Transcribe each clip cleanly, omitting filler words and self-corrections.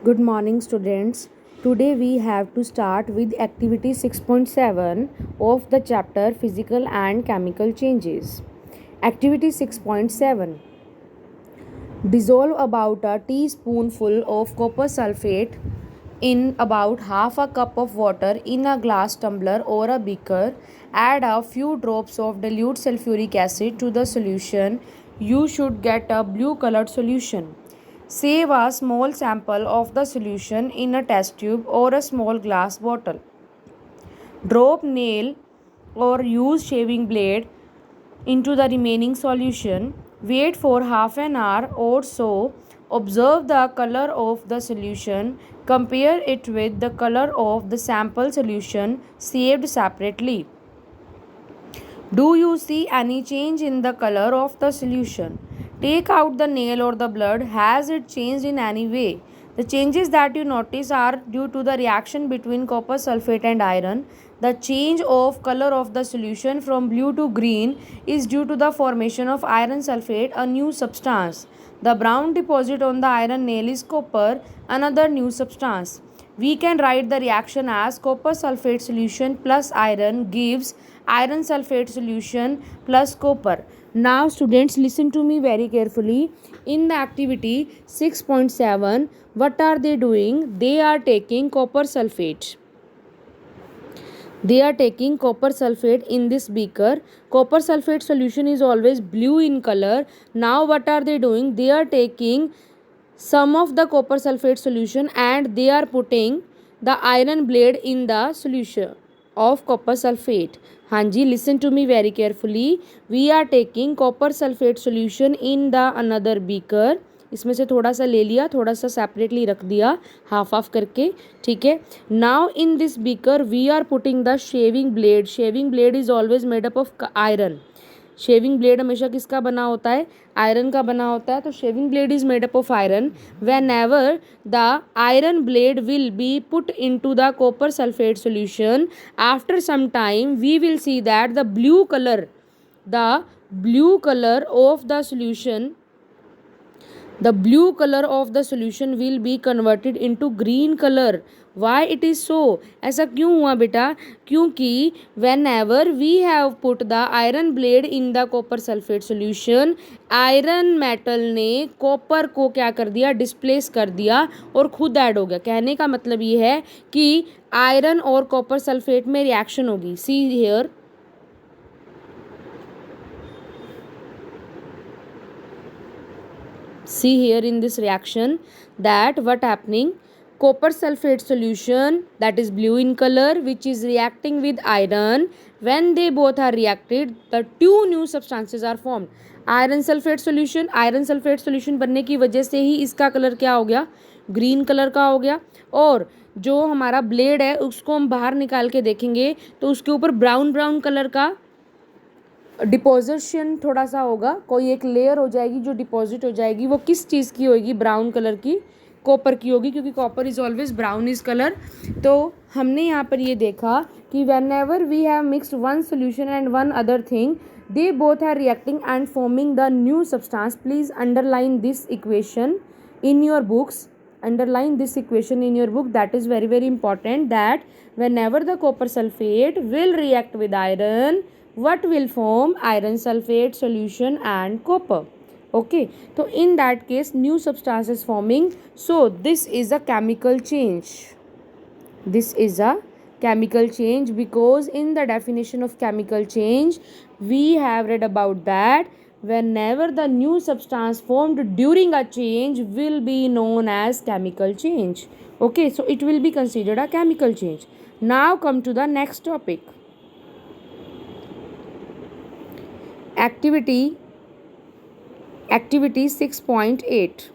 Good morning, students. Today we have to start with activity 6.7 of the chapter Physical and Chemical Changes. Activity 6.7. Dissolve about a teaspoonful of copper sulfate in about half a cup of water in a glass tumbler or a beaker. Add a few drops of dilute sulfuric acid to the solution. You should get a blue colored solution. Save a small sample of the solution in a test tube or a small glass bottle. Drop nail or use shaving blade into the remaining solution. Wait for half an hour or so. Observe the color of the solution. Compare it with the color of the sample solution saved separately. Do you see any change in the color of the solution? Take out the nail or the blood. Has it changed in any way? The changes that you notice are due to the reaction between copper sulfate and iron. The change of color of the solution from blue to green is due to the formation of iron sulfate, a new substance. The brown deposit on the iron nail is copper, another new substance. We can write the reaction as copper sulfate solution plus iron gives iron sulfate solution plus copper. Now students, listen to me very carefully. In the activity 6.7, what are they doing? They are taking copper sulfate. They are taking copper sulfate in this beaker. Copper sulfate solution is always blue in color. Now what are they doing? They are taking some of the copper sulfate solution and they are putting the iron blade in the solution of copper sulfate. Hanji, listen to me very carefully. We are taking copper sulfate solution in the another beaker. इसमें से थोड़ा सा ले लिया, थोड़ा सा separately रख दिया, हाफ हाफ करके, ठीक है. Now in this beaker we are putting the shaving blade. Shaving blade is always made up of iron. Shaving blade हमेशा किसका बना होता है? आयरन का बना होता है. तो shaving blade is made up of iron. Whenever the iron blade will be put into the copper sulphate solution, after some time we will see that the blue colour of the solution, the blue color of the solution will be converted into green color. Why it is so? ऐसा क्यों हुआ बेटा? क्योंकि whenever we have put the iron blade in the copper sulfate solution, iron metal ने copper को क्या कर दिया? डिस्प्लेस कर दिया और खुद ऐड हो गया. कहने का मतलब ये है कि आयरन और कॉपर सल्फेट में रिएक्शन होगी. See here, see here in this reaction that what happening, copper sulfate solution that is blue in color which is reacting with iron. When they both are reacted, the two new substances are formed. Iron sulphate solution बनने की वजह से ही इसका colour क्या हो गया? Green colour का हो गया. और जो हमारा ब्लेड है उसको हम बाहर निकाल के देखेंगे तो उसके ऊपर ब्राउन कलर का डिपोजिशन थोड़ा सा होगा. कोई एक लेयर हो जाएगी जो डिपॉजिट हो जाएगी. वो किस चीज़ की होगी? ब्राउन कलर की, कॉपर की होगी, क्योंकि copper is always brown is colour. तो हमने यहाँ पर ये देखा कि whenever we have mixed one solution and one other thing, they both are reacting and forming the new substance. Please underline this equation in your books. Underline this equation in your book. That is very very important, that whenever the copper sulfate will react with iron, what will form? Iron sulfate solution and copper. Okay, so in that case new substance is forming. So this is a chemical change. This is a chemical change because in the definition of chemical change we have read about that whenever the new substance formed during a change will be known as chemical change. Okay, so it will be considered a chemical change. Now come to the next topic. Activity 6.8.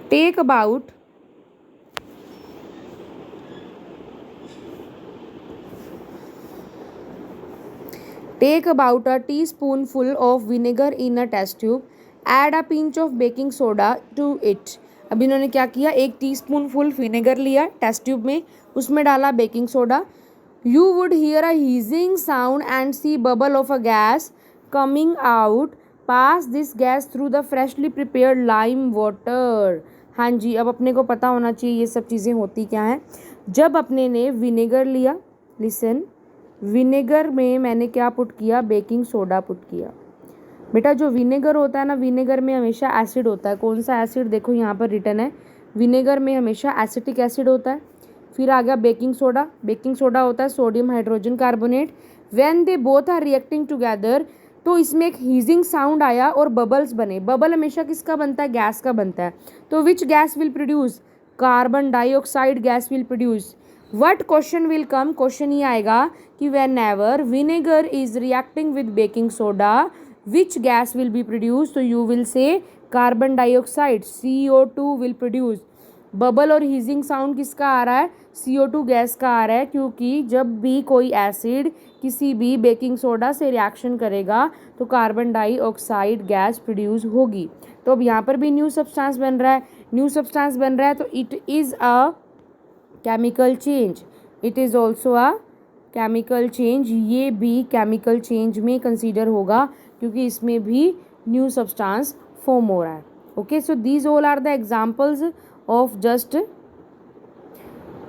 Take about a teaspoonful of vinegar in a test tube. Add a pinch of baking soda to it. अब इन्होंने क्या किया? एक टीस्पूनफुल vinegar लिया test tube में, उसमें डाला baking soda. You would hear a hissing sound and see bubble of a gas coming out. Pass this gas through the freshly prepared lime water. हाँ जी, अब अपने को पता होना चाहिए ये सब चीज़ें होती क्या हैं। जब अपने ने विनेगर लिया, लिसन, विनेगर में मैंने क्या पुट किया, बेकिंग सोडा पुट किया। बेटा जो विनेगर होता है ना, विनेगर में हमेशा एसिड होता है। कौन सा एसिड, देखो यहाँ पर रिटन है, विनेगर में हमेशा एसिटिक एसिड होता है। फिर आ गया बेकिंग सोडा, बेकिंग सोडा होता है sodium hydrogen carbonate. When they both are reacting together, तो इसमें एक हीजिंग साउंड आया और बबल्स बने। बबल हमेशा किसका बनता है, गैस का बनता है। तो which gas will produce, carbon dioxide gas will produce. What question will come, question ये आएगा कि when ever vinegar is reacting with baking soda which gas will be produced, so you will say carbon dioxide, CO2 will produce। Bubble और हीजिंग sound किसका आ रहा है, CO2 gas का आ रहा है, क्योंकि जब भी कोई एसिड किसी भी बेकिंग सोडा से रिएक्शन करेगा तो कार्बन डाइऑक्साइड गैस प्रोड्यूस होगी। तो अब यहाँ पर भी न्यू सब्सटेंस बन रहा है, न्यू सब्सटेंस बन रहा है, तो it is a chemical change, it is also a chemical change. ये भी केमिकल चेंज में कंसीडर होगा क्योंकि इसमें भी न्यू सब्सटेंस फॉर्म हो रहा है। Okay, so these all are the examples of just,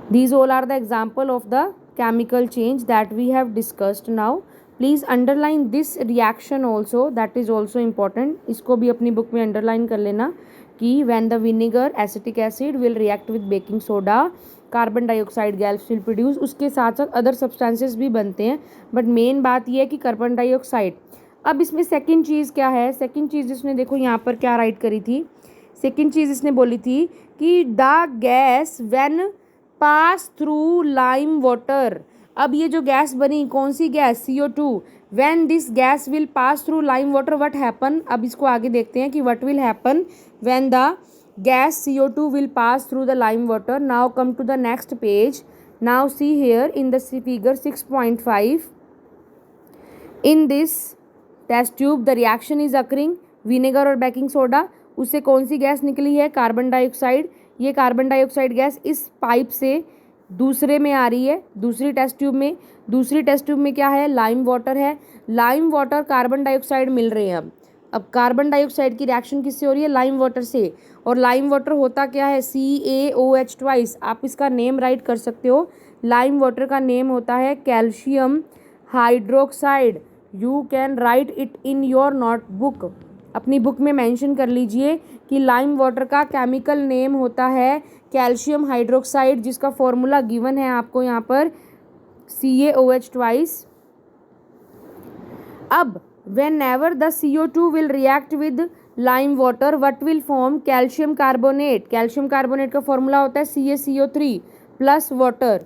these all are the example of the chemical change that we have discussed now। please underline this reaction also, that is also important। इसको भी अपनी book में underline कर लेना कि when the vinegar acetic acid will react with baking soda, carbon dioxide gas will produce. उसके साथ साथ अदर सब्सटेंसेस भी बनते हैं, बट मेन बात यह है कि कार्बन डाइऑक्साइड। अब इसमें सेकंड चीज़ क्या है, सेकंड चीज़ इसने देखो यहाँ पर क्या राइट करी थी, सेकंड चीज़ इसने बोली थी कि the gas when pass through lime water. अब ये जो गैस बनी, कौन सी gas, CO2। When this gas will pass through lime water, what happen. अब इसको आगे देखते हैं कि what will happen when the gas CO2 will pass through the lime water। now come to the next page। now see here in the figure 6.5, in this test tube the reaction is occurring, vinegar और baking soda, उससे कौन सी gas निकली है, carbon dioxide. ये carbon dioxide gas इस pipe से दूसरे में आ रही है, दूसरी टेस्ट ट्यूब में। दूसरी टेस्ट ट्यूब में क्या है, लाइम वाटर है। लाइम वाटर कार्बन डाइऑक्साइड मिल रहे हैं। अब कार्बन डाइऑक्साइड की रिएक्शन किससे हो रही है, लाइम वाटर से। और लाइम वाटर होता क्या है, CaOH ट्वाइस। आप इसका नेम राइट कर सकते हो, लाइम वाटर का नेम होता है calcium hydroxide. You can write it in your notebook, अपनी बुक में मेंशन कर लीजिए कि लाइम वाटर का केमिकल नेम होता है कैल्शियम हाइड्रोक्साइड, जिसका फॉर्मूला गिवन है आपको यहाँ पर, CaOH ट्वाइस। अब whenever the CO2 will react with lime water, what will form, calcium carbonate। calcium carbonate का फॉर्मूला होता है CaCO3 plus water।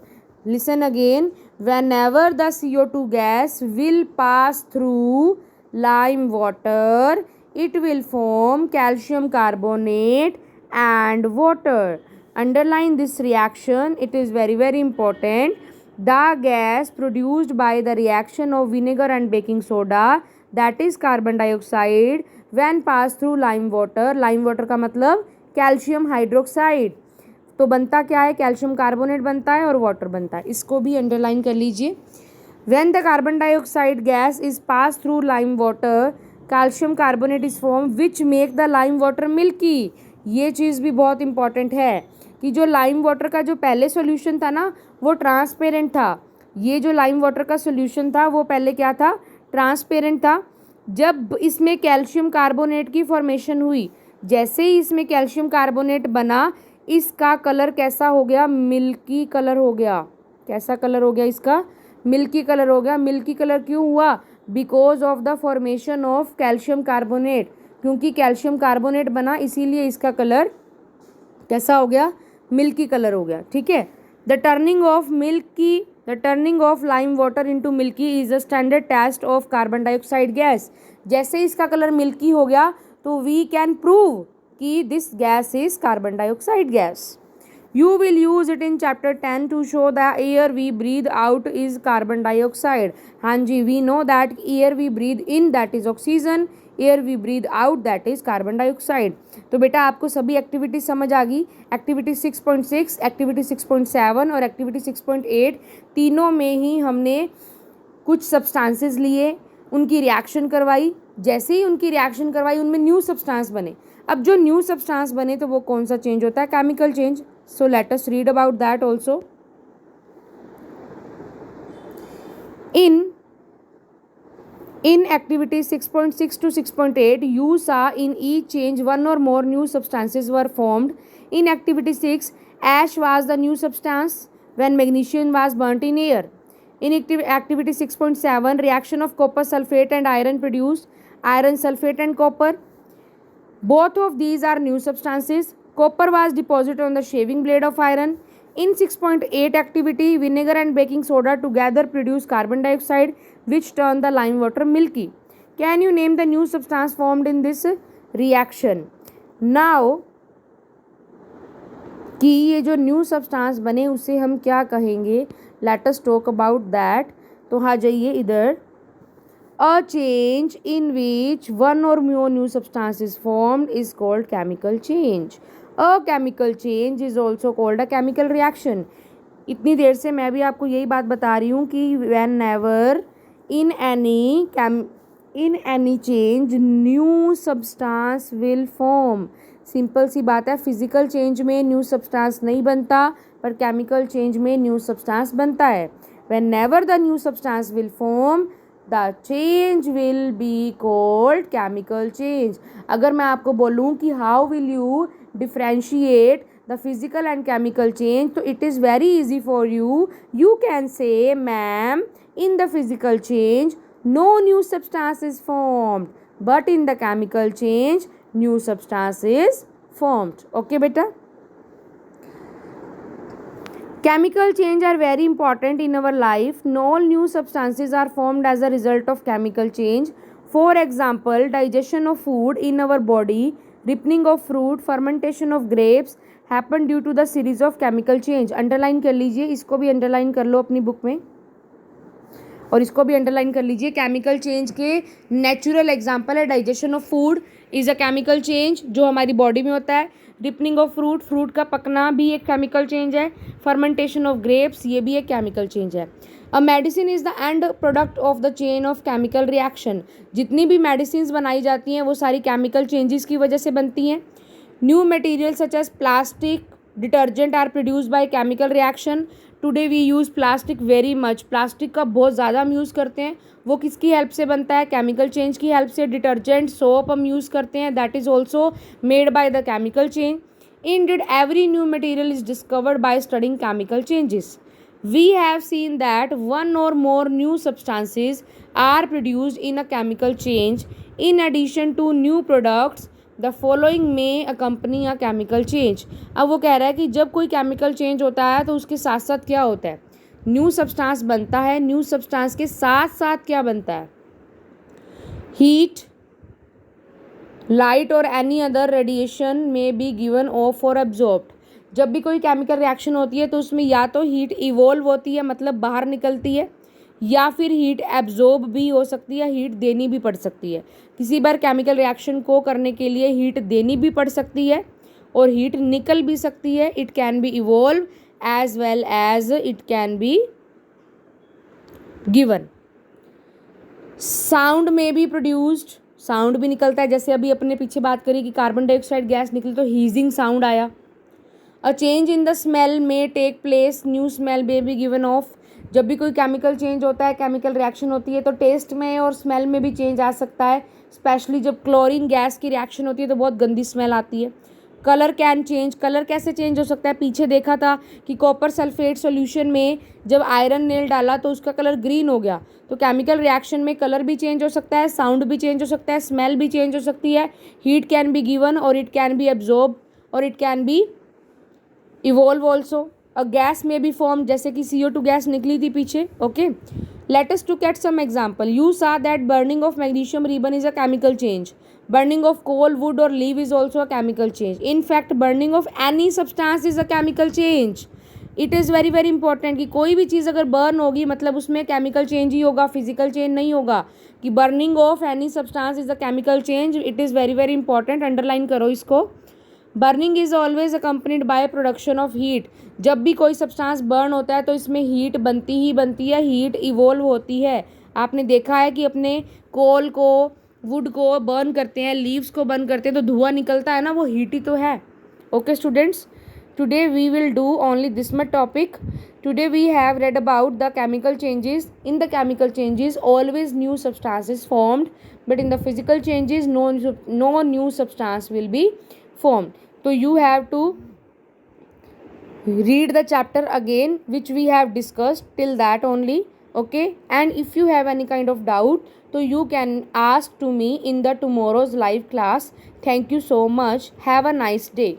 listen again, whenever the CO2 gas will pass through lime water, it will form calcium carbonate and water। underline this reaction, it is very very important। the gas produced by the reaction of vinegar and baking soda, that is carbon dioxide, when pass through lime water, lime water का मतलब calcium hydroxide, तो बनता क्या है, calcium carbonate बनता है और water बनता है। इसको भी अंडरलाइन कर लीजिए। when the carbon dioxide gas is passed through lime water, calcium carbonate is formed which make the lime water milky। ये चीज़ भी बहुत इंपॉर्टेंट है कि जो लाइम वाटर का जो पहले सॉल्यूशन था ना, वो ट्रांसपेरेंट था। ये जो लाइम वाटर का सॉल्यूशन था वो पहले क्या था, ट्रांसपेरेंट था। जब इसमें कैल्शियम कार्बोनेट की फॉर्मेशन हुई, जैसे ही इसमें कैल्शियम कार्बोनेट बना, इसका कलर कैसा हो गया, मिल्की कलर हो गया। कैसा कलर हो गया इसका, मिल्की कलर हो गया। मिल्की कलर क्यों हुआ, because of the formation of calcium carbonate, क्योंकि कैल्शियम कार्बोनेट बना इसीलिए इसका कलर कैसा हो गया, मिल्की कलर हो गया। ठीक है, the turning of lime water into milky is a standard test of carbon dioxide gas. जैसे इसका कलर मिल्की हो गया तो वी कैन प्रूव कि this gas is carbon dioxide gas. You will use it in chapter 10 to show the air we breathe out is carbon dioxide। हाँ जी, we know that air we breathe in that is oxygen, air we breathe out that is carbon dioxide। तो बेटा आपको सभी activity समझ आ गई। Activity 6.6, activity 6.7 और activity 6.8 तीनों में ही हमने कुछ सब्सटेंसेस लिए, उनकी रिएक्शन करवाई, जैसे ही उनकी रिएक्शन करवाई उनमें न्यू सब्सटेंस बने। अब जो न्यू सब्सटेंस बने तो वो कौन सा चेंज होता है? Chemical change. So let us read about that also. In activity 6.6 to 6.8, you saw in each change one or more new substances were formed. In activity 6, ash was the new substance when magnesium was burnt in air. In activity 6.7, reaction of copper sulfate and iron produced iron sulfate and copper. Both of these are new substances. Copper was deposited on the shaving blade of iron. In 6.8 activity, vinegar and baking soda together produce carbon dioxide, which turn the lime water milky. Can you name the new substance formed in this reaction? Now, कि ये जो new substance बने उसे हम क्या कहेंगे? Let us talk about that. तो आ जाइए इधर। A change in which one or more new substance is formed is called chemical change. A chemical change is also called a chemical reaction. इतनी देर से मैं भी आपको यही बात बता रही हूँ कि whenever in any change new substance will form. Simple सी बात है, फिजिकल चेंज में न्यू सब्सटेंस नहीं बनता पर केमिकल चेंज में न्यू सब्सटेंस बनता है। Whenever the new substance will form, the change will be called chemical change. अगर मैं आपको बोलूँ कि how will you differentiate the physical and chemical change, तो it is very easy for you. You can say, ma'am, in the physical change no new substance is formed, but in the chemical change new substance is formed. Okay beta? Chemical change are very important in our life. No new substances are formed as a result of chemical change. For example, digestion of food in our body, ripening of fruit, fermentation of grapes happen due to the series of chemical change. Underline कर लीजिए, इसको भी underline कर लो अपनी book में और इसको भी अंडरलाइन कर लीजिए। केमिकल चेंज के नेचुरल एग्जाम्पल है digestion of food is a chemical change जो हमारी बॉडी में होता है। रिपनिंग ऑफ फ्रूट, फ्रूट का पकना भी एक केमिकल चेंज है। फर्मेंटेशन ऑफ ग्रेप्स, ये भी एक केमिकल चेंज है। A medicine is the end product of the chain of chemical reaction. जितनी भी मेडिसिन बनाई जाती हैं वो सारी केमिकल चेंजेस की वजह से बनती हैं। New material such as plastic, detergent are produced by chemical reaction. Today we use plastic very much. Plastic का बहुत ज़्यादा हम यूज़ करते हैं, वो किसकी हेल्प से बनता है? केमिकल चेंज की हेल्प से। डिटर्जेंट, सोप हम यूज़ करते हैं, that is also made by the chemical change. Indeed, every new material is discovered by studying chemical changes. We have seen that one or more new substances are produced in a chemical change. In addition to new products, the following may accompany a chemical change. अब वो कह रहा है कि जब कोई chemical change होता है तो उसके साथ साथ क्या होता है? न्यू सब्सटेंस बनता है। न्यू सब्सटेंस के साथ साथ क्या बनता है? हीट, लाइट और एनी अदर रेडिएशन में बी गिवन ऑफ और एब्जॉर्ब्ड। जब भी कोई केमिकल रिएक्शन होती है तो उसमें या तो हीट इवॉल्व होती है, मतलब बाहर निकलती है, या फिर हीट एब्जॉर्ब भी हो सकती है, हीट देनी भी पड़ सकती है। किसी बार केमिकल रिएक्शन को करने के लिए हीट देनी भी पड़ सकती है और हीट निकल भी सकती है। It can be evolve as well as it can be given. Sound में बी प्रोड्यूस्ड, साउंड भी निकलता है। जैसे अभी अपने पीछे बात करी कि कार्बन डाइऑक्साइड गैस निकली तो हीजिंग साउंड आया। A change in the smell में टेक प्लेस, न्यू स्मेल में बी गिवन ऑफ। जब भी कोई केमिकल चेंज होता है, केमिकल रिएक्शन होती है तो टेस्ट में और स्मेल में भी चेंज आ सकता है। स्पेशली जब क्लोरीन गैस की रिएक्शन होती है तो बहुत गंदी स्मेल आती है। कलर कैन चेंज, कलर कैसे चेंज हो सकता है? पीछे देखा था कि कॉपर सल्फेट सॉल्यूशन में जब आयरन नेल डाला तो उसका कलर ग्रीन हो गया। तो केमिकल रिएक्शन में कलर भी चेंज हो सकता है, साउंड भी चेंज हो सकता है, स्मेल भी चेंज हो सकती है। हीट कैन बी गिवन और इट कैन बी एब्जॉर्ब और it can be evolve also. A gas may be form, जैसे कि CO2 गैस निकली थी पीछे। Okay, let us to get some example. You saw that burning of magnesium ribbon is a chemical change. Burning of coal, wood or leaf is also a chemical change. In fact, burning of any substance is a chemical change. It is very very important कि कोई भी चीज़ अगर burn होगी मतलब उसमें chemical change ही होगा, physical change नहीं होगा। कि burning of any substance is a chemical change, it is very very important, underline करो इसको। Burning is always accompanied by production of heat. जब भी कोई सब्सटेंस बर्न होता है तो इसमें हीट बनती ही बनती है, हीट इवॉल्व होती है। आपने देखा है कि अपने कोल को वुड को बर्न करते हैं, लीव्स को बर्न करते हैं, तो धुआं निकलता है ना, वो हीट ही तो है. Okay students, today we will do only this much topic. Today we have read about the chemical changes. In the chemical changes always new substances formed, but in the physical changes no new substance will be formed. So you have to read the chapter again which we have discussed till that only. Okay, and if you have any kind of doubt, so you can ask to me in the tomorrow's live class. Thank you so much. Have a nice day.